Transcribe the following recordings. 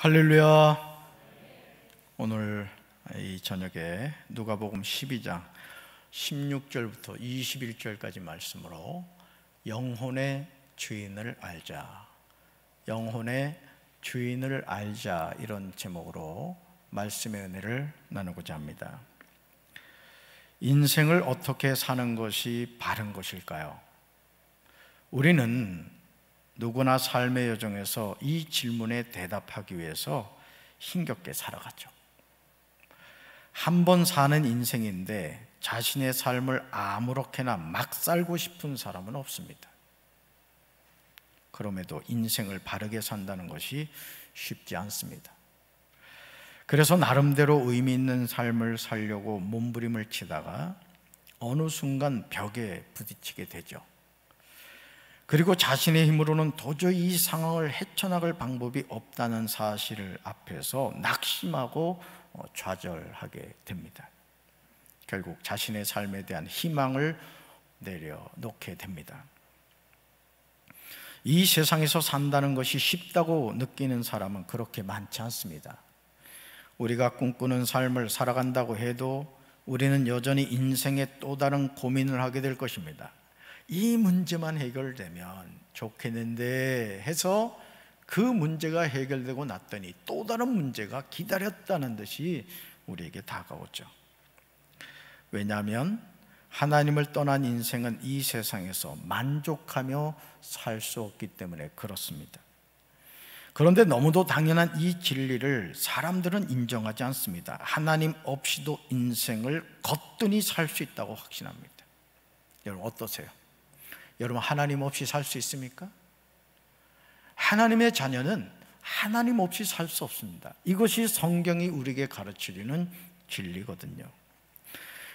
할렐루야. 오늘 이 저녁에 누가복음 12장 16절부터 21절까지 말씀으로 영혼의 주인을 알자, 영혼의 주인을 알자, 이런 제목으로 말씀의 은혜를 나누고자 합니다. 인생을 어떻게 사는 것이 바른 것일까요? 우리는 누구나 삶의 여정에서 이 질문에 대답하기 위해서 힘겹게 살아가죠. 한 번 사는 인생인데 자신의 삶을 아무렇게나 막 살고 싶은 사람은 없습니다. 그럼에도 인생을 바르게 산다는 것이 쉽지 않습니다. 그래서 나름대로 의미 있는 삶을 살려고 몸부림을 치다가 어느 순간 벽에 부딪히게 되죠. 그리고 자신의 힘으로는 도저히 이 상황을 헤쳐나갈 방법이 없다는 사실을 앞에서 낙심하고 좌절하게 됩니다. 결국 자신의 삶에 대한 희망을 내려놓게 됩니다. 이 세상에서 산다는 것이 쉽다고 느끼는 사람은 그렇게 많지 않습니다. 우리가 꿈꾸는 삶을 살아간다고 해도 우리는 여전히 인생의 또 다른 고민을 하게 될 것입니다. 이 문제만 해결되면 좋겠는데 해서 그 문제가 해결되고 났더니 또 다른 문제가 기다렸다는 듯이 우리에게 다가오죠. 왜냐하면 하나님을 떠난 인생은 이 세상에서 만족하며 살 수 없기 때문에 그렇습니다. 그런데 너무도 당연한 이 진리를 사람들은 인정하지 않습니다. 하나님 없이도 인생을 거뜬히 살 수 있다고 확신합니다. 여러분 어떠세요? 여러분 하나님 없이 살 수 있습니까? 하나님의 자녀는 하나님 없이 살 수 없습니다. 이것이 성경이 우리에게 가르쳐주는 진리거든요.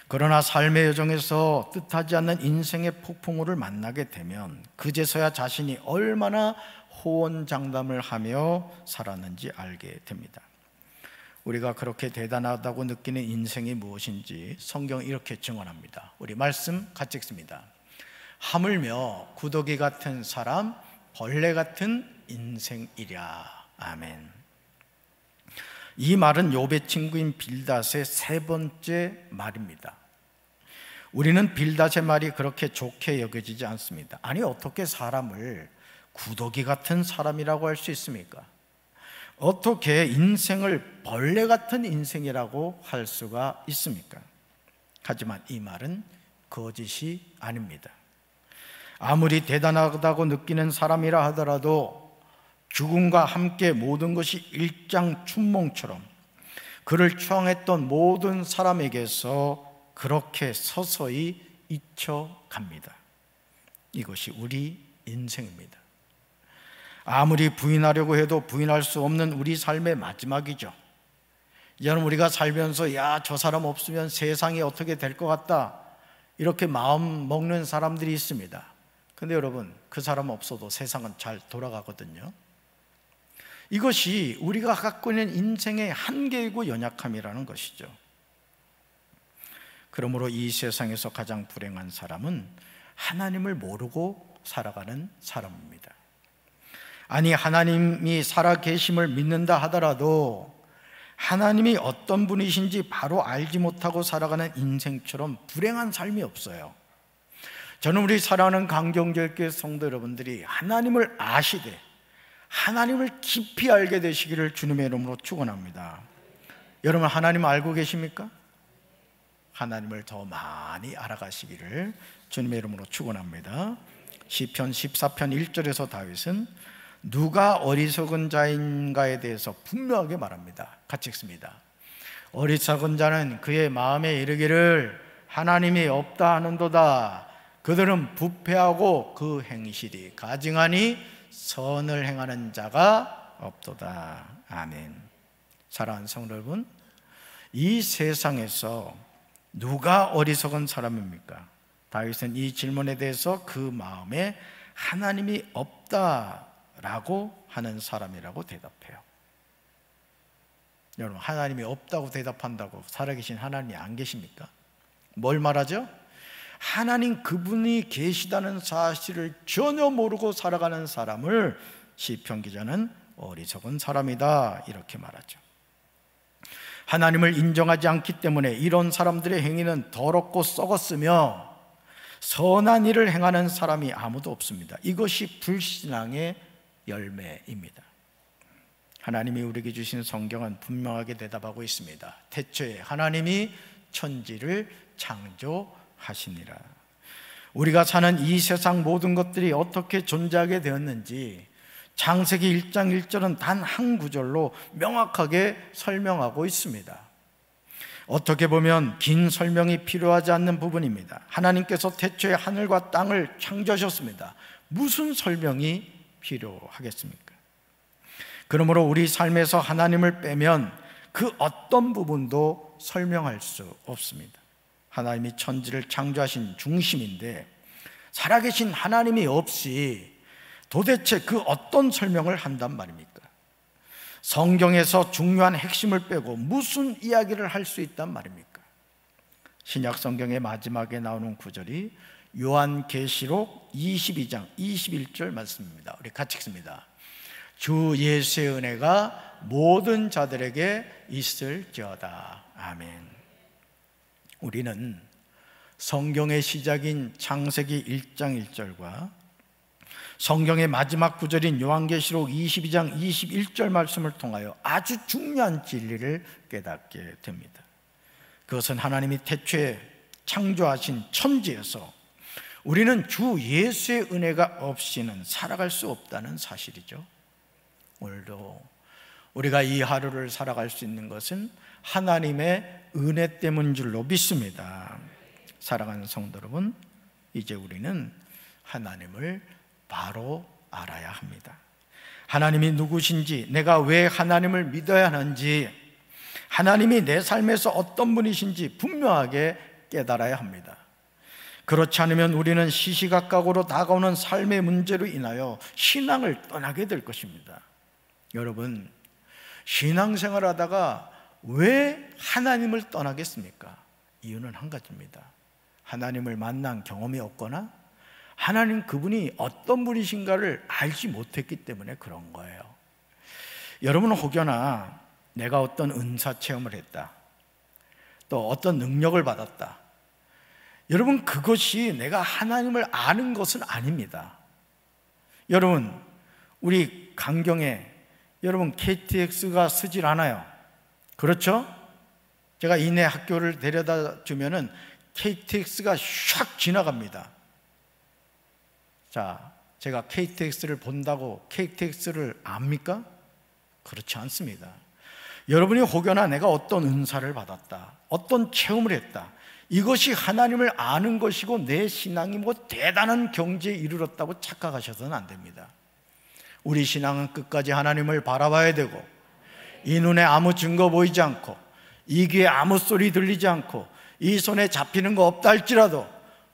그러나 삶의 여정에서 뜻하지 않는 인생의 폭풍우를 만나게 되면 그제서야 자신이 얼마나 호언장담을 하며 살았는지 알게 됩니다. 우리가 그렇게 대단하다고 느끼는 인생이 무엇인지 성경은 이렇게 증언합니다. 우리 말씀 같이 읽습니다. 하물며 구더기 같은 사람, 벌레 같은 인생이랴. 아멘. 이 말은 욥의 친구인 빌닷의 세 번째 말입니다. 우리는 빌닷의 말이 그렇게 좋게 여겨지지 않습니다. 아니 어떻게 사람을 구더기 같은 사람이라고 할 수 있습니까? 어떻게 인생을 벌레 같은 인생이라고 할 수가 있습니까? 하지만 이 말은 거짓이 아닙니다. 아무리 대단하다고 느끼는 사람이라 하더라도 죽음과 함께 모든 것이 일장춘몽처럼 그를 추앙했던 모든 사람에게서 그렇게 서서히 잊혀갑니다. 이것이 우리 인생입니다. 아무리 부인하려고 해도 부인할 수 없는 우리 삶의 마지막이죠. 여러분 우리가 살면서 야, 저 사람 없으면 세상이 어떻게 될 것 같다 이렇게 마음 먹는 사람들이 있습니다. 근데 여러분 그 사람 없어도 세상은 잘 돌아가거든요. 이것이 우리가 갖고 있는 인생의 한계이고 연약함이라는 것이죠. 그러므로 이 세상에서 가장 불행한 사람은 하나님을 모르고 살아가는 사람입니다. 아니 하나님이 살아계심을 믿는다 하더라도 하나님이 어떤 분이신지 바로 알지 못하고 살아가는 인생처럼 불행한 삶이 없어요. 저는 우리 사랑하는 강경제교회 성도 여러분들이 하나님을 아시되 하나님을 깊이 알게 되시기를 주님의 이름으로 축원합니다. 여러분 하나님 알고 계십니까? 하나님을 더 많이 알아가시기를 주님의 이름으로 축원합니다. 시편 14편 1절에서 다윗은 누가 어리석은 자인가에 대해서 분명하게 말합니다. 같이 읽습니다. 어리석은 자는 그의 마음에 이르기를 하나님이 없다 하는도다. 그들은 부패하고 그 행실이 가증하니 선을 행하는 자가 없도다. 아멘. 사랑하는 성도 여러분, 이 세상에서 누가 어리석은 사람입니까? 다윗은 이 질문에 대해서 그 마음에 하나님이 없다라고 하는 사람이라고 대답해요. 여러분 하나님이 없다고 대답한다고 살아계신 하나님이 안 계십니까? 뭘 말하죠? 하나님 그분이 계시다는 사실을 전혀 모르고 살아가는 사람을 시편 기자는 어리석은 사람이다, 이렇게 말하죠. 하나님을 인정하지 않기 때문에 이런 사람들의 행위는 더럽고 썩었으며 선한 일을 행하는 사람이 아무도 없습니다. 이것이 불신앙의 열매입니다. 하나님이 우리에게 주신 성경은 분명하게 대답하고 있습니다. 태초에 하나님이 천지를 창조하시니라. 우리가 사는 이 세상 모든 것들이 어떻게 존재하게 되었는지 창세기 1장 1절은 단 한 구절로 명확하게 설명하고 있습니다. 어떻게 보면 긴 설명이 필요하지 않는 부분입니다. 하나님께서 태초에 하늘과 땅을 창조하셨습니다. 무슨 설명이 필요하겠습니까? 그러므로 우리 삶에서 하나님을 빼면 그 어떤 부분도 설명할 수 없습니다. 하나님이 천지를 창조하신 중심인데 살아계신 하나님이 없이 도대체 그 어떤 설명을 한단 말입니까? 성경에서 중요한 핵심을 빼고 무슨 이야기를 할 수 있단 말입니까? 신약 성경의 마지막에 나오는 구절이 요한계시록 22장 21절 말씀입니다. 우리 같이 읽습니다. 주 예수의 은혜가 모든 자들에게 있을지어다. 아멘. 우리는 성경의 시작인 창세기 1장 1절과 성경의 마지막 구절인 요한계시록 22장 21절 말씀을 통하여 아주 중요한 진리를 깨닫게 됩니다. 그것은 하나님이 태초에 창조하신 천지에서 우리는 주 예수의 은혜가 없이는 살아갈 수 없다는 사실이죠. 오늘도 우리가 이 하루를 살아갈 수 있는 것은 하나님의 은혜 때문인 줄로 믿습니다. 사랑하는 성도 여러분, 이제 우리는 하나님을 바로 알아야 합니다. 하나님이 누구신지, 내가 왜 하나님을 믿어야 하는지, 하나님이 내 삶에서 어떤 분이신지 분명하게 깨달아야 합니다. 그렇지 않으면 우리는 시시각각으로 다가오는 삶의 문제로 인하여 신앙을 떠나게 될 것입니다. 여러분, 신앙생활 하다가 왜 하나님을 떠나겠습니까? 이유는 한 가지입니다. 하나님을 만난 경험이 없거나 하나님 그분이 어떤 분이신가를 알지 못했기 때문에 그런 거예요. 여러분은 혹여나 내가 어떤 은사 체험을 했다, 또 어떤 능력을 받았다, 여러분 그것이 내가 하나님을 아는 것은 아닙니다. 여러분, 우리 강경에 여러분 KTX가 쓰질 않아요. 그렇죠? 제가 이내 학교를 데려다 주면은 KTX가 샥 지나갑니다. 자, 제가 KTX를 본다고 KTX를 압니까? 그렇지 않습니다. 여러분이 혹여나 내가 어떤 은사를 받았다, 어떤 체험을 했다, 이것이 하나님을 아는 것이고 내 신앙이 뭐 대단한 경지에 이르렀다고 착각하셔서는 안 됩니다. 우리 신앙은 끝까지 하나님을 바라봐야 되고, 이 눈에 아무 증거 보이지 않고, 이 귀에 아무 소리 들리지 않고, 이 손에 잡히는 거 없다 할지라도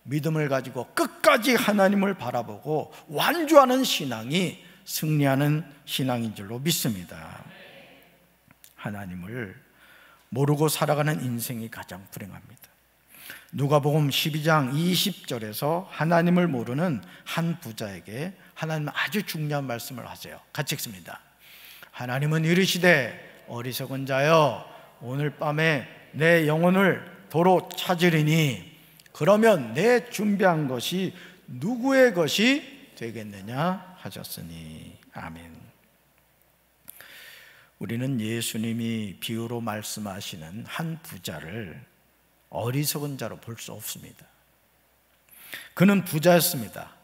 믿음을 가지고 끝까지 하나님을 바라보고 완주하는 신앙이 승리하는 신앙인 줄로 믿습니다. 하나님을 모르고 살아가는 인생이 가장 불행합니다. 누가복음 12장 20절에서 하나님을 모르는 한 부자에게 하나님은 아주 중요한 말씀을 하세요. 같이 읽습니다. 하나님은 이르시되 어리석은 자여, 오늘 밤에 내 영혼을 도로 찾으리니 그러면 내 준비한 것이 누구의 것이 되겠느냐 하셨으니. 아멘. 우리는 예수님이 비유로 말씀하시는 한 부자를 어리석은 자로 볼 수 없습니다. 그는 부자였습니다.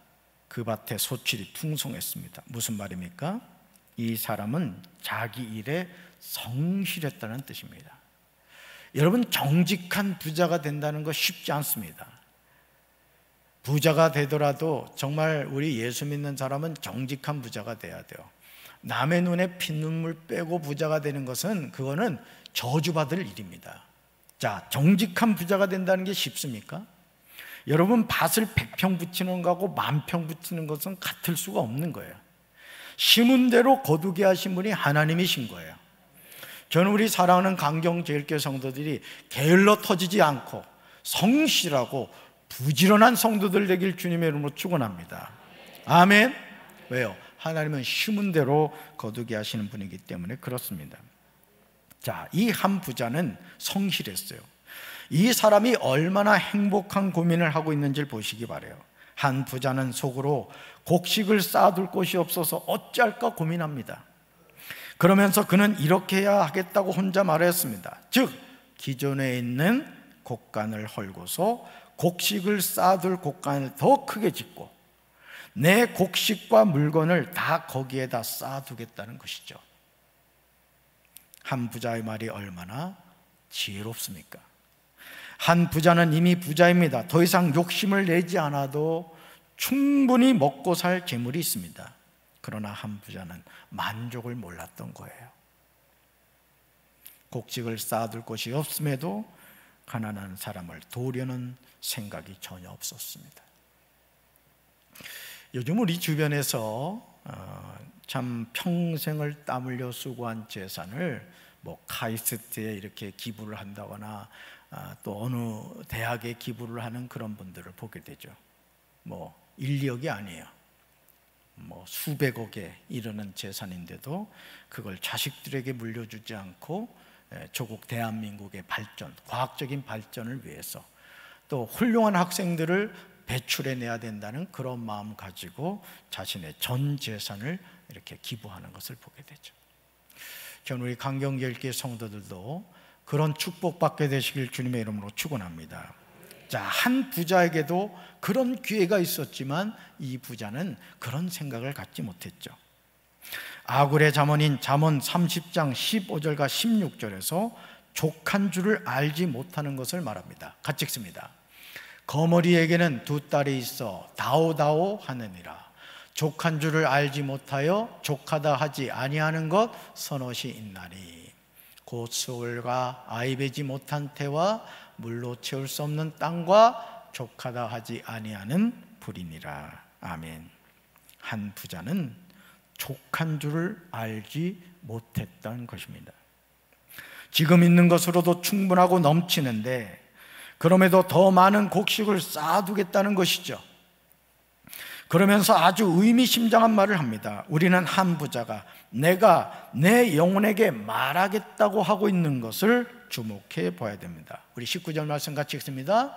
그 밭에 소출이 풍성했습니다. 무슨 말입니까? 이 사람은 자기 일에 성실했다는 뜻입니다. 여러분, 정직한 부자가 된다는 거 쉽지 않습니다. 부자가 되더라도 정말 우리 예수 믿는 사람은 정직한 부자가 돼야 돼요. 남의 눈에 피눈물 빼고 부자가 되는 것은 그거는 저주받을 일입니다. 자, 정직한 부자가 된다는 게 쉽습니까? 여러분, 밭을 100평 붙이는 거하고 10,000평 붙이는 것은 같을 수가 없는 거예요. 심은 대로 거두게 하신 분이 하나님이신 거예요. 저는 우리 사랑하는 강경제일교회 성도들이 게을러 터지지 않고 성실하고 부지런한 성도들 되길 주님의 이름으로 축원합니다. 아멘. 왜요? 하나님은 심은 대로 거두게 하시는 분이기 때문에 그렇습니다. 자, 이 한 부자는 성실했어요. 이 사람이 얼마나 행복한 고민을 하고 있는지를 보시기 바라요. 한 부자는 속으로 곡식을 쌓아둘 곳이 없어서 어찌할까 고민합니다. 그러면서 그는 이렇게 해야 하겠다고 혼자 말했습니다. 즉, 기존에 있는 곡간을 헐고서 곡식을 쌓아둘 곡간을 더 크게 짓고 내 곡식과 물건을 다 거기에다 쌓아두겠다는 것이죠. 한 부자의 말이 얼마나 지혜롭습니까? 한 부자는 이미 부자입니다. 더 이상 욕심을 내지 않아도 충분히 먹고 살 재물이 있습니다. 그러나 한 부자는 만족을 몰랐던 거예요. 곡식을 쌓아둘 곳이 없음에도 가난한 사람을 도우려는 생각이 전혀 없었습니다. 요즘 우리 주변에서 참 평생을 땀 흘려 수고한 재산을 카이스트에 이렇게 기부를 한다거나 또 어느 대학에 기부를 하는 그런 분들을 보게 되죠. 1, 2억이 아니에요. 수백억에 이르는 재산인데도 그걸 자식들에게 물려주지 않고 조국 대한민국의 발전, 과학적인 발전을 위해서 또 훌륭한 학생들을 배출해내야 된다는 그런 마음 가지고 자신의 전 재산을 이렇게 기부하는 것을 보게 되죠. 저는 우리 강경제일교회 성도들도 그런 축복받게 되시길 주님의 이름으로 축원합니다. 자, 한 부자에게도 그런 기회가 있었지만 이 부자는 그런 생각을 갖지 못했죠. 아굴의 잠언인 잠언 30장 15절과 16절에서 족한 줄을 알지 못하는 것을 말합니다. 같이 읽습니다. 거머리에게는 두 딸이 있어 다오다오 하느니라. 족한 줄을 알지 못하여 족하다 하지 아니하는 것 서넛이 있나니. 곧 수월과 아이 베지 못한 태와 물로 채울 수 없는 땅과 족하다 하지 아니하는 불이니라. 아멘. 한 부자는 족한 줄을 알지 못했던 것입니다. 지금 있는 것으로도 충분하고 넘치는데 그럼에도 더 많은 곡식을 쌓아두겠다는 것이죠. 그러면서 아주 의미심장한 말을 합니다. 우리는 한 부자가 내가 내 영혼에게 말하겠다고 하고 있는 것을 주목해 봐야 됩니다. 우리 19절 말씀 같이 읽습니다.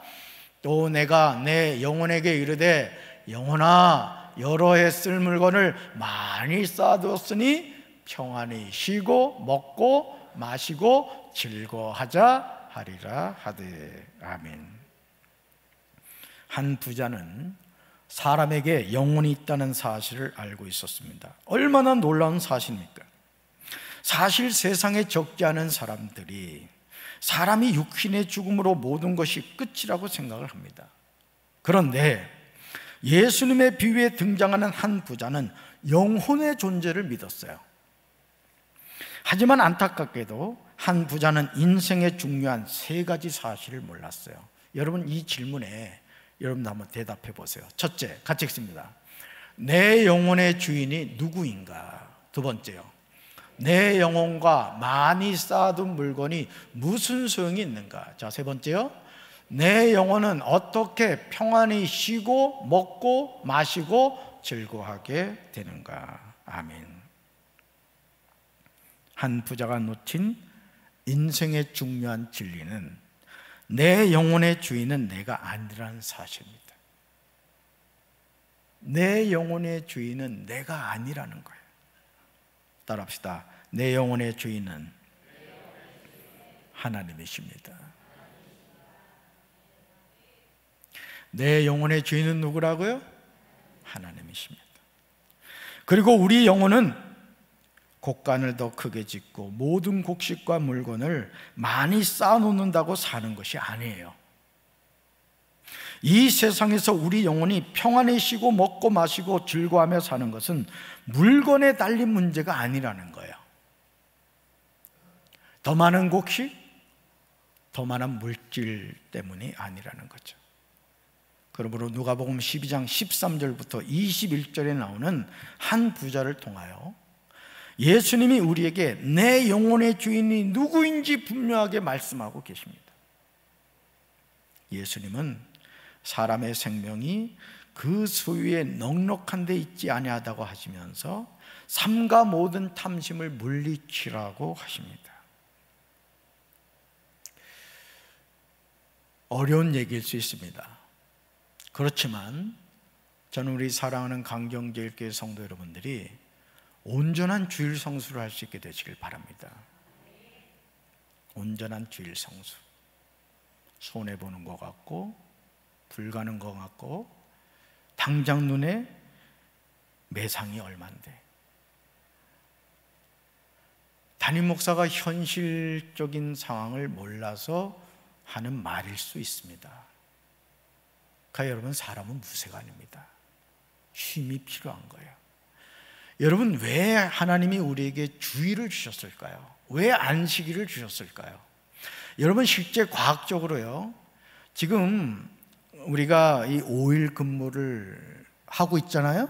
또 내가 내 영혼에게 이르되 영혼아, 여러 해 쓸 물건을 많이 쌓아두었으니 평안히 쉬고 먹고 마시고 즐거워하자 하리라 하되. 아멘. 한 부자는 사람에게 영혼이 있다는 사실을 알고 있었습니다. 얼마나 놀라운 사실입니까? 사실 세상에 적지 않은 사람들이 사람이 육신의 죽음으로 모든 것이 끝이라고 생각을 합니다. 그런데 예수님의 비유에 등장하는 한 부자는 영혼의 존재를 믿었어요. 하지만 안타깝게도 한 부자는 인생의 중요한 세 가지 사실을 몰랐어요. 여러분, 이 질문에 여러분도 한번 대답해 보세요. 첫째, 같이 읽습니다. 내 영혼의 주인이 누구인가? 두 번째요, 내 영혼과 많이 쌓아둔 물건이 무슨 소용이 있는가? 자, 세 번째요, 내 영혼은 어떻게 평안히 쉬고 먹고 마시고 즐거워하게 되는가? 아멘. 한 부자가 놓친 인생의 중요한 진리는 내 영혼의 주인은 내가 아니라는 사실입니다. 내 영혼의 주인은 내가 아니라는 거예요. 따라합시다. 내 영혼의 주인은 하나님이십니다. 내 영혼의 주인은 누구라고요? 하나님이십니다. 그리고 우리 영혼은 곡간을 더 크게 짓고 모든 곡식과 물건을 많이 쌓아놓는다고 사는 것이 아니에요. 이 세상에서 우리 영혼이 평안히 쉬고 먹고 마시고 즐거워하며 사는 것은 물건에 달린 문제가 아니라는 거예요. 더 많은 곡식, 더 많은 물질 때문이 아니라는 거죠. 그러므로 누가복음 12장 13절부터 21절에 나오는 한 부자를 통하여 예수님이 우리에게 내 영혼의 주인이 누구인지 분명하게 말씀하고 계십니다. 예수님은 사람의 생명이 그 소유에 넉넉한 데 있지 아니하다고 하시면서 삼가 모든 탐심을 물리치라고 하십니다. 어려운 얘기일 수 있습니다. 그렇지만 저는 우리 사랑하는 강경제일교회 성도 여러분들이 온전한 주일 성수를 할 수 있게 되시길 바랍니다. 온전한 주일 성수. 손해보는 것 같고 불가는 것 같고 당장 눈에 매상이 얼만데, 담임 목사가 현실적인 상황을 몰라서 하는 말일 수 있습니다. 그러니까 여러분, 사람은 무쇠가 아닙니다. 쉼이 필요한 거예요. 여러분, 왜 하나님이 우리에게 주일을 주셨을까요? 왜 안식일을 주셨을까요? 여러분, 실제 과학적으로요, 지금 우리가 이 5일 근무를 하고 있잖아요.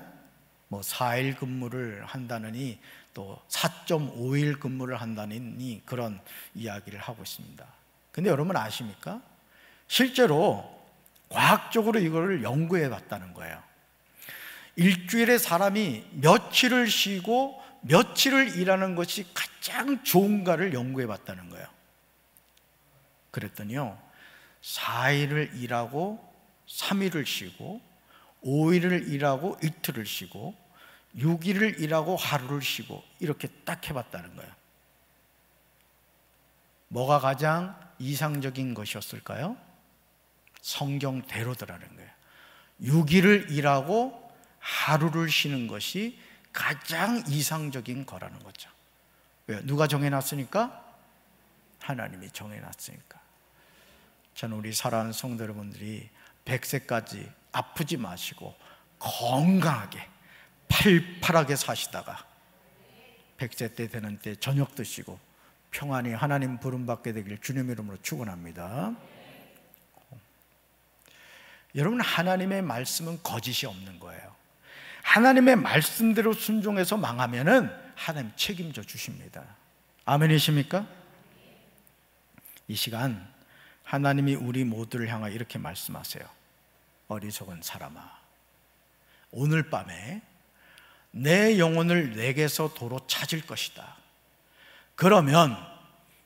뭐 4일 근무를 한다느니 또 4.5일 근무를 한다느니 그런 이야기를 하고 있습니다. 근데 여러분 아십니까? 실제로 과학적으로 이거를 연구해 봤다는 거예요. 일주일에 사람이 며칠을 쉬고 며칠을 일하는 것이 가장 좋은가를 연구해 봤다는 거예요. 그랬더니요, 4일을 일하고 3일을 쉬고 5일을 일하고 이틀을 쉬고 6일을 일하고 하루를 쉬고 이렇게 딱 해봤다는 거예요. 뭐가 가장 이상적인 것이었을까요? 성경대로더라는 거예요. 6일을 일하고 하루를 쉬는 것이 가장 이상적인 거라는 거죠. 왜요? 누가 정해놨으니까? 하나님이 정해놨으니까. 저는 우리 사랑하는 성도 여러분들이 100세까지 아프지 마시고 건강하게 팔팔하게 사시다가 100세 때 되는 때 저녁 드시고 평안히 하나님 부름받게 되길 주님 이름으로 축원합니다. 여러분, 하나님의 말씀은 거짓이 없는 거예요. 하나님의 말씀대로 순종해서 망하면은 하나님 책임져 주십니다. 아멘이십니까? 이 시간 하나님이 우리 모두를 향하여 이렇게 말씀하세요. 어리석은 사람아, 오늘 밤에 내 영혼을 내게서 도로 찾을 것이다. 그러면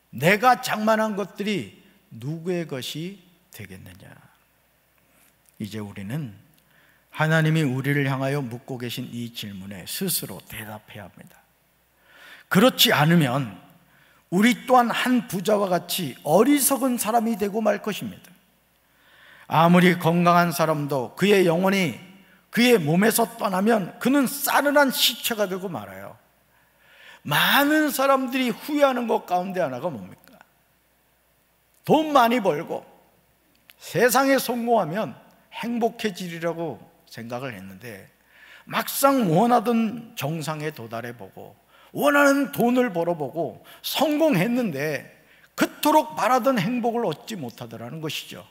내가 장만한 것들이 누구의 것이 되겠느냐? 이제 우리는 하나님이 우리를 향하여 묻고 계신 이 질문에 스스로 대답해야 합니다. 그렇지 않으면 우리 또한 한 부자와 같이 어리석은 사람이 되고 말 것입니다. 아무리 건강한 사람도 그의 영혼이 그의 몸에서 떠나면 그는 싸늘한 시체가 되고 말아요. 많은 사람들이 후회하는 것 가운데 하나가 뭡니까? 돈 많이 벌고 세상에 성공하면 행복해지리라고 생각을 했는데 막상 원하던 정상에 도달해보고 원하는 돈을 벌어보고 성공했는데 그토록 바라던 행복을 얻지 못하더라는 것이죠.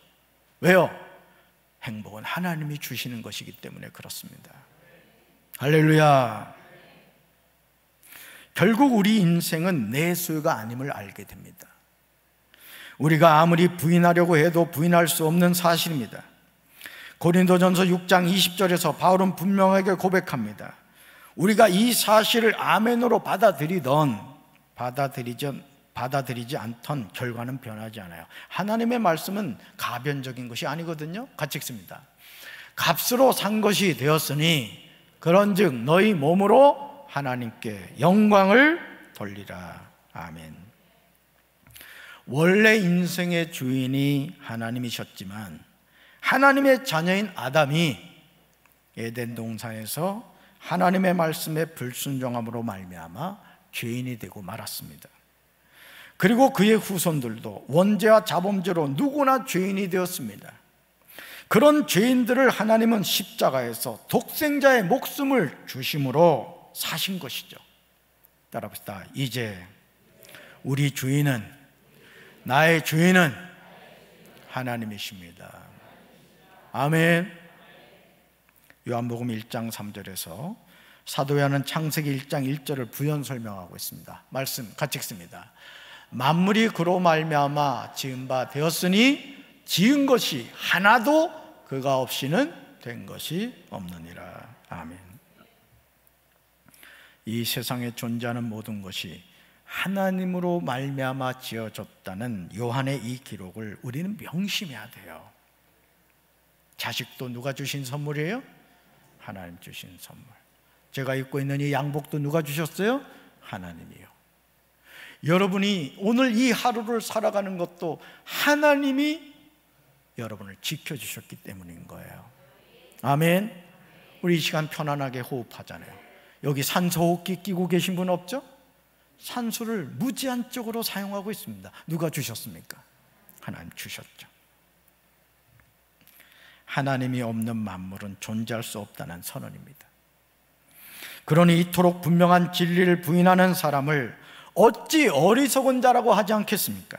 왜요? 행복은 하나님이 주시는 것이기 때문에 그렇습니다. 할렐루야. 결국 우리 인생은 내 소유가 아님을 알게 됩니다. 우리가 아무리 부인하려고 해도 부인할 수 없는 사실입니다. 고린도전서 6장 20절에서 바울은 분명하게 고백합니다. 우리가 이 사실을 아멘으로 받아들이지 않던 결과는 변하지 않아요. 하나님의 말씀은 가변적인 것이 아니거든요. 같이 읽습니다. 값으로 산 것이 되었으니 그런즉 너희 몸으로 하나님께 영광을 돌리라. 아멘. 원래 인생의 주인이 하나님이셨지만 하나님의 자녀인 아담이 에덴 동산에서 하나님의 말씀에 불순종함으로 말미암아 죄인이 되고 말았습니다. 그리고 그의 후손들도 원죄와 자범죄로 누구나 죄인이 되었습니다. 그런 죄인들을 하나님은 십자가에서 독생자의 목숨을 주심으로 사신 것이죠. 따라합시다. 이제 우리 주인은, 나의 주인은 하나님이십니다. 아멘. 요한복음 1장 3절에서 사도 요한은 창세기 1장 1절을 부연 설명하고 있습니다. 말씀 같이 읽습니다. 만물이 그로 말미암아 지은 바 되었으니 지은 것이 하나도 그가 없이는 된 것이 없느니라. 아멘. 이 세상에 존재하는 모든 것이 하나님으로 말미암아 지어졌다는 요한의 이 기록을 우리는 명심해야 돼요. 자식도 누가 주신 선물이에요? 하나님 주신 선물. 제가 입고 있는 이 양복도 누가 주셨어요? 하나님이요. 여러분이 오늘 이 하루를 살아가는 것도 하나님이 여러분을 지켜주셨기 때문인 거예요. 아멘. 우리 이 시간 편안하게 호흡하잖아요. 여기 산소호흡기 끼고 계신 분 없죠? 산소를 무제한적으로 사용하고 있습니다. 누가 주셨습니까? 하나님 주셨죠. 하나님이 없는 만물은 존재할 수 없다는 선언입니다. 그러니 이토록 분명한 진리를 부인하는 사람을 어찌 어리석은 자라고 하지 않겠습니까?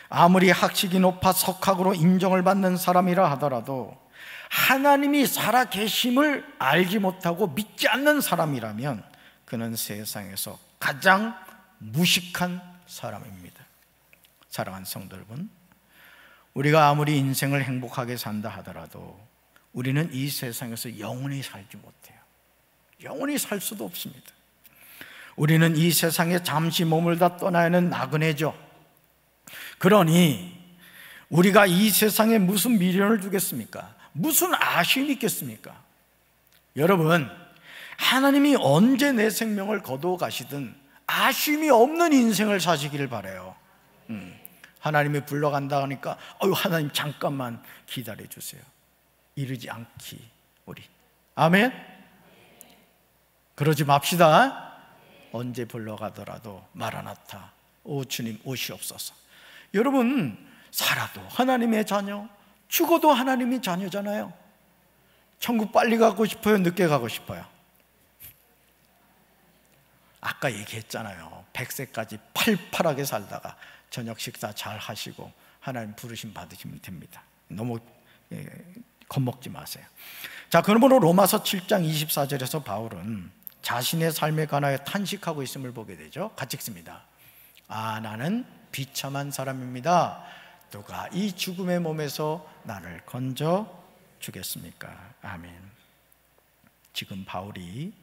아무리 학식이 높아 석학으로 인정을 받는 사람이라 하더라도 하나님이 살아계심을 알지 못하고 믿지 않는 사람이라면 그는 세상에서 가장 무식한 사람입니다. 사랑하는 성도 여러분, 우리가 아무리 인생을 행복하게 산다 하더라도 우리는 이 세상에서 영원히 살지 못해요. 영원히 살 수도 없습니다. 우리는 이 세상에 잠시 머물다 떠나야 하는 나그네죠. 그러니 우리가 이 세상에 무슨 미련을 두겠습니까? 무슨 아쉬움이 있겠습니까? 여러분, 하나님이 언제 내 생명을 거두어 가시든 아쉬움이 없는 인생을 사시기를 바라요. 하나님이 불러간다 하니까 하나님 잠깐만 기다려 주세요. 이르지 않기 우리. 아멘. 그러지 맙시다. 언제 불러가더라도 마라나타, 오 주님 오시옵소서. 여러분, 살아도 하나님의 자녀, 죽어도 하나님의 자녀잖아요. 천국 빨리 가고 싶어요? 늦게 가고 싶어요? 아까 얘기했잖아요. 100세까지 팔팔하게 살다가 저녁 식사 잘 하시고 하나님 부르심 받으시면 됩니다. 너무 겁먹지 마세요. 자, 그러므로 로마서 7장 24절에서 바울은 자신의 삶에 관하여 탄식하고 있음을 보게 되죠. 같이 읽습니다. 아, 나는 비참한 사람입니다. 누가 이 죽음의 몸에서 나를 건져 주겠습니까? 아멘. 지금 바울이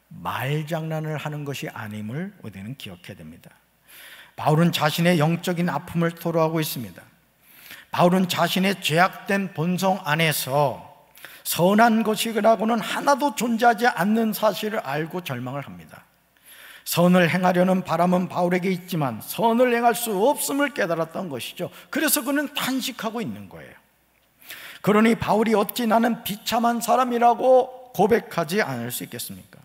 말장난을 하는 것이 아님을 우리는 기억해야 됩니다. 바울은 자신의 영적인 아픔을 토로하고 있습니다. 바울은 자신의 죄악된 본성 안에서 선한 것이라고는 하나도 존재하지 않는 사실을 알고 절망을 합니다. 선을 행하려는 바람은 바울에게 있지만 선을 행할 수 없음을 깨달았던 것이죠. 그래서 그는 탄식하고 있는 거예요. 그러니 바울이 어찌 나는 비참한 사람이라고 고백하지 않을 수 있겠습니까?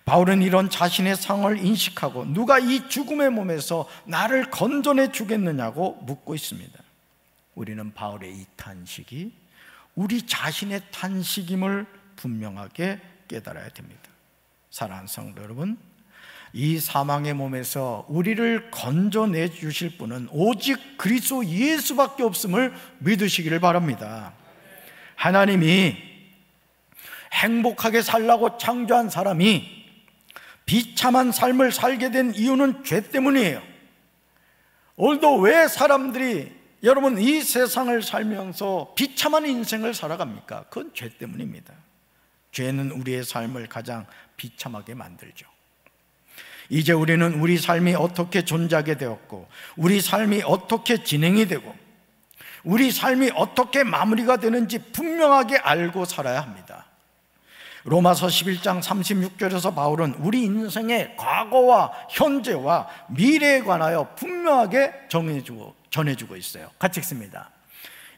바울은 이런 자신의 상황을 인식하고 누가 이 죽음의 몸에서 나를 건져내 주겠느냐고 묻고 있습니다. 우리는 바울의 이 탄식이 우리 자신의 탄식임을 분명하게 깨달아야 됩니다. 사랑하는 성도 여러분, 이 사망의 몸에서 우리를 건져내 주실 분은 오직 그리스도 예수밖에 없음을 믿으시기를 바랍니다. 하나님이 행복하게 살라고 창조한 사람이 비참한 삶을 살게 된 이유는 죄 때문이에요. 오늘도 왜 사람들이 여러분 이 세상을 살면서 비참한 인생을 살아갑니까? 그건 죄 때문입니다. 죄는 우리의 삶을 가장 비참하게 만들죠. 이제 우리는 우리 삶이 어떻게 존재하게 되었고 우리 삶이 어떻게 진행이 되고 우리 삶이 어떻게 마무리가 되는지 분명하게 알고 살아야 합니다. 로마서 11장 36절에서 바울은 우리 인생의 과거와 현재와 미래에 관하여 분명하게 전해주고 있어요. 같이 읽습니다.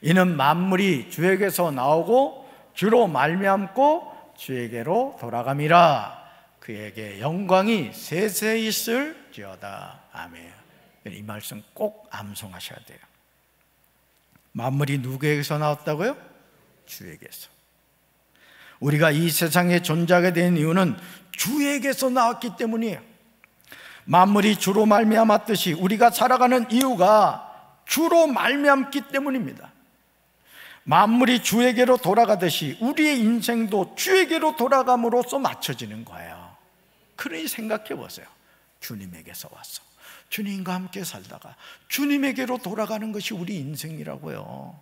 이는 만물이 주에게서 나오고 주로 말미암고 주에게로 돌아감이라. 그에게 영광이 세세히 있을지어다. 아멘. 이 말씀 꼭 암송하셔야 돼요. 만물이 누구에게서 나왔다고요? 주에게서. 우리가 이 세상에 존재하게 된 이유는 주에게서 나왔기 때문이에요. 만물이 주로 말미암았듯이 우리가 살아가는 이유가 주로 말미암기 때문입니다. 만물이 주에게로 돌아가듯이 우리의 인생도 주에게로 돌아감으로써 맞춰지는 거예요. 그러니 생각해 보세요. 주님에게서 와서 주님과 함께 살다가 주님에게로 돌아가는 것이 우리 인생이라고요.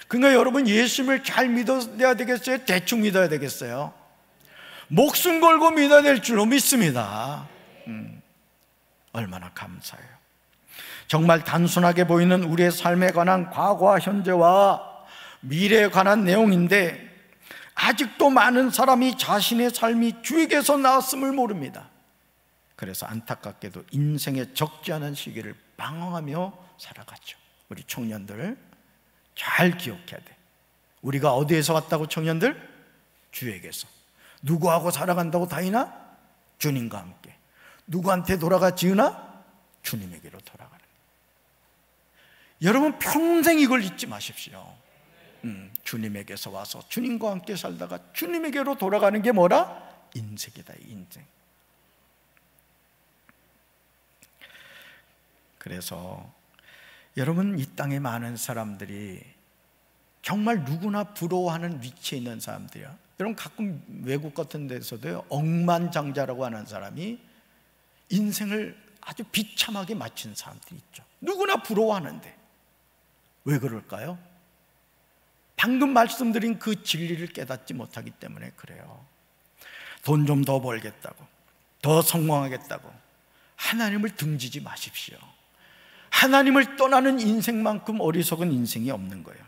그러니까 여러분, 예수님을 잘 믿어야 되겠어요? 대충 믿어야 되겠어요? 목숨 걸고 믿어야 될 줄로 믿습니다. 얼마나 감사해요. 정말 단순하게 보이는 우리의 삶에 관한 과거와 현재와 미래에 관한 내용인데, 아직도 많은 사람이 자신의 삶이 주에게서 나왔음을 모릅니다. 그래서 안타깝게도 인생의 적지 않은 시기를 방황하며 살아갔죠. 우리 청년들 잘 기억해야 돼. 우리가 어디에서 왔다고, 청년들? 주에게서. 누구하고 살아간다고, 다이나? 주님과 함께. 누구한테 돌아가, 지은아? 주님에게로 돌아가는. 여러분, 평생 이걸 잊지 마십시오. 주님에게서 와서 주님과 함께 살다가 주님에게로 돌아가는 게 뭐라? 인생이다, 인생. 그래서 여러분, 이 땅에 많은 사람들이 정말 누구나 부러워하는 위치에 있는 사람들이야. 여러분, 가끔 외국 같은 데서도요, 억만장자라고 하는 사람이 인생을 아주 비참하게 마친 사람들이 있죠. 누구나 부러워하는데 왜 그럴까요? 방금 말씀드린 그 진리를 깨닫지 못하기 때문에 그래요. 돈 좀 더 벌겠다고, 더 성공하겠다고 하나님을 등지지 마십시오. 하나님을 떠나는 인생만큼 어리석은 인생이 없는 거예요.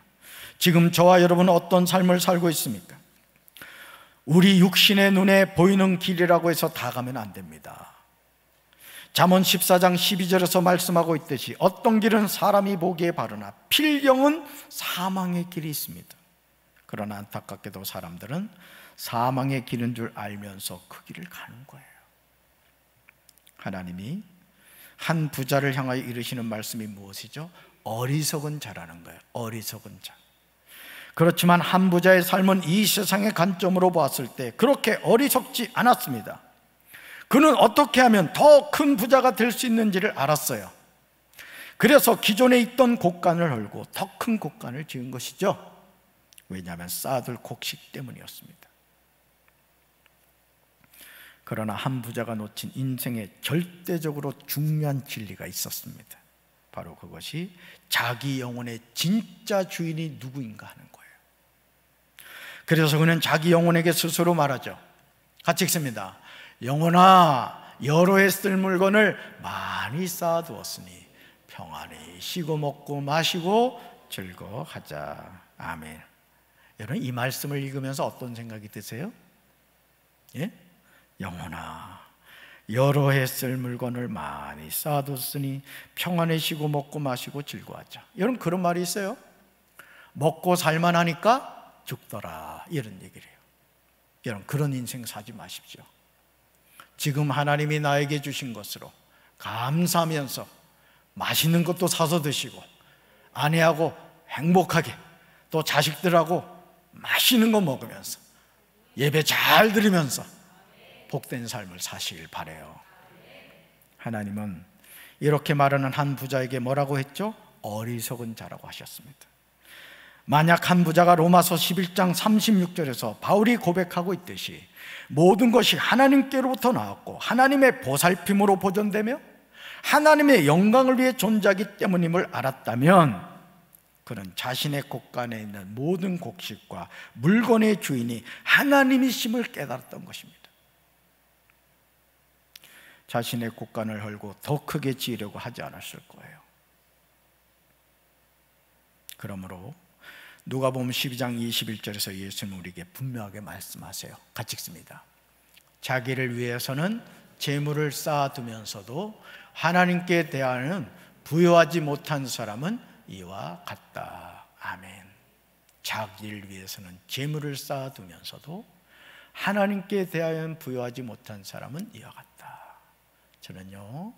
지금 저와 여러분은 어떤 삶을 살고 있습니까? 우리 육신의 눈에 보이는 길이라고 해서 다 가면 안 됩니다. 잠언 14장 12절에서 말씀하고 있듯이 어떤 길은 사람이 보기에 바르나 필경은 사망의 길이 있습니다. 그러나 안타깝게도 사람들은 사망의 길인 줄 알면서 그 길을 가는 거예요. 하나님이 한 부자를 향하여 이르시는 말씀이 무엇이죠? 어리석은 자라는 거예요. 어리석은 자. 그렇지만 한 부자의 삶은 이 세상의 관점으로 보았을 때 그렇게 어리석지 않았습니다. 그는 어떻게 하면 더 큰 부자가 될 수 있는지를 알았어요. 그래서 기존에 있던 곡간을 헐고 더 큰 곡간을 지은 것이죠. 왜냐하면 쌓아둘 곡식 때문이었습니다. 그러나 한 부자가 놓친 인생에 절대적으로 중요한 진리가 있었습니다. 바로 그것이 자기 영혼의 진짜 주인이 누구인가 하는 거예요. 그래서 그는 자기 영혼에게 스스로 말하죠. 같이 읽습니다. 영혼아, 여러 해 쓸 물건을 많이 쌓아두었으니 평안히 쉬고 먹고 마시고 즐거워하자. 아멘. 여러분, 이 말씀을 읽으면서 어떤 생각이 드세요? 예? 영혼아, 여러 해 쓸 물건을 많이 쌓아뒀으니 평안히 쉬고 먹고 마시고 즐거워하자. 여러분, 그런 말이 있어요. 먹고 살만하니까 죽더라, 이런 얘기를 해요. 여러분, 그런 인생 사지 마십시오. 지금 하나님이 나에게 주신 것으로 감사하면서 맛있는 것도 사서 드시고, 아내하고 행복하게, 또 자식들하고 맛있는 거 먹으면서 예배 잘 드리면서 복된 삶을 사시길 바라요. 하나님은 이렇게 말하는 한 부자에게 뭐라고 했죠? 어리석은 자라고 하셨습니다. 만약 한 부자가 로마서 11장 36절에서 바울이 고백하고 있듯이 모든 것이 하나님께로부터 나왔고 하나님의 보살핌으로 보존되며 하나님의 영광을 위해 존재하기 때문임을 알았다면, 그는 자신의 곡간에 있는 모든 곡식과 물건의 주인이 하나님이심을 깨달았던 것입니다. 자신의 곡간을 헐고 더 크게 지으려고 하지 않았을 거예요. 그러므로 누가복음 12장 21절에서 예수님은 우리에게 분명하게 말씀하세요. 같이 읽습니다. 자기를 위해서는 재물을 쌓아두면서도 하나님께 대하여는 부요하지 못한 사람은 이와 같다. 아멘. 자기를 위해서는 재물을 쌓아두면서도 하나님께 대하여는 부요하지 못한 사람은 이와 같다. 저는요,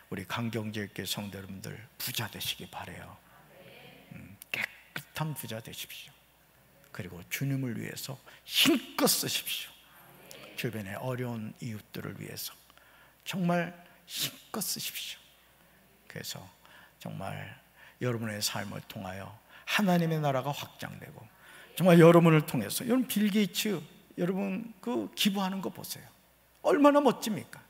우리 강경제일교회 성도 여러분들 부자 되시기 바라요. 깨끗한 부자 되십시오. 그리고 주님을 위해서 힘껏 쓰십시오. 주변의 어려운 이웃들을 위해서 정말 힘껏 쓰십시오. 그래서 정말 여러분의 삶을 통하여 하나님의 나라가 확장되고, 정말 여러분을 통해서, 여러분 빌 게이츠 여러분 그 기부하는 거 보세요. 얼마나 멋집니까?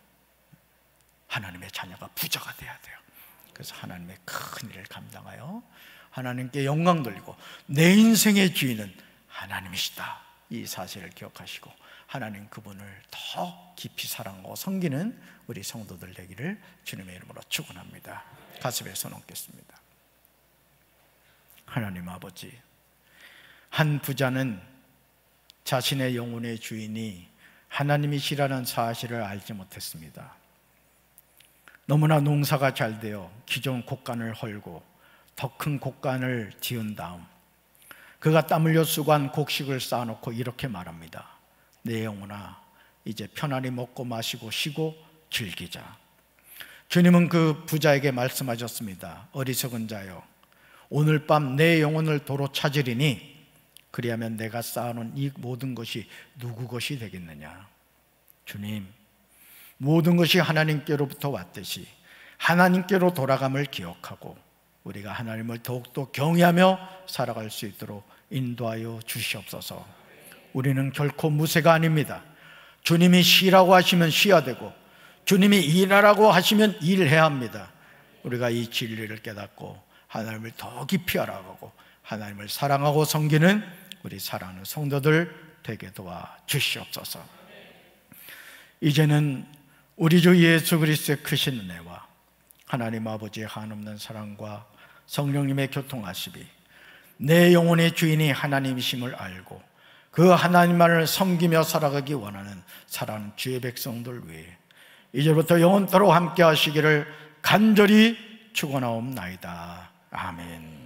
하나님의 자녀가 부자가 돼야 돼요. 그래서 하나님의 큰 일을 감당하여 하나님께 영광 돌리고 내 인생의 주인은 하나님이시다, 이 사실을 기억하시고 하나님 그분을 더 깊이 사랑하고 섬기는 우리 성도들 되기를 주님의 이름으로 축원합니다. 가슴에 손 얹겠습니다. 하나님 아버지, 한 부자는 자신의 영혼의 주인이 하나님이시라는 사실을 알지 못했습니다. 너무나 농사가 잘 되어 기존 곡간을 헐고 더 큰 곡간을 지은 다음 그가 땀 흘려 수고한 곡식을 쌓아놓고 이렇게 말합니다. 내 영혼아, 이제 편안히 먹고 마시고 쉬고 즐기자. 주님은 그 부자에게 말씀하셨습니다. 어리석은 자여, 오늘 밤 내 영혼을 도로 찾으리니 그리하면 내가 쌓아놓은 이 모든 것이 누구 것이 되겠느냐. 주님, 모든 것이 하나님께로부터 왔듯이 하나님께로 돌아감을 기억하고 우리가 하나님을 더욱더 경외하며 살아갈 수 있도록 인도하여 주시옵소서. 우리는 결코 무쇠가 아닙니다. 주님이 쉬라고 하시면 쉬어야 되고 주님이 일하라고 하시면 일해야 합니다. 우리가 이 진리를 깨닫고 하나님을 더 깊이 알아가고 하나님을 사랑하고 섬기는 우리 사랑하는 성도들 되게 도와 주시옵소서. 이제는 우리 주 예수 그리스도의 크신 은혜와 하나님 아버지의 한없는 사랑과 성령님의 교통하심이 내 영혼의 주인이 하나님이심을 알고 그 하나님만을 섬기며 살아가기 원하는 사랑하는 주의 백성들 위해 이제부터 영원토록 함께 하시기를 간절히 축원하옵나이다. 아멘.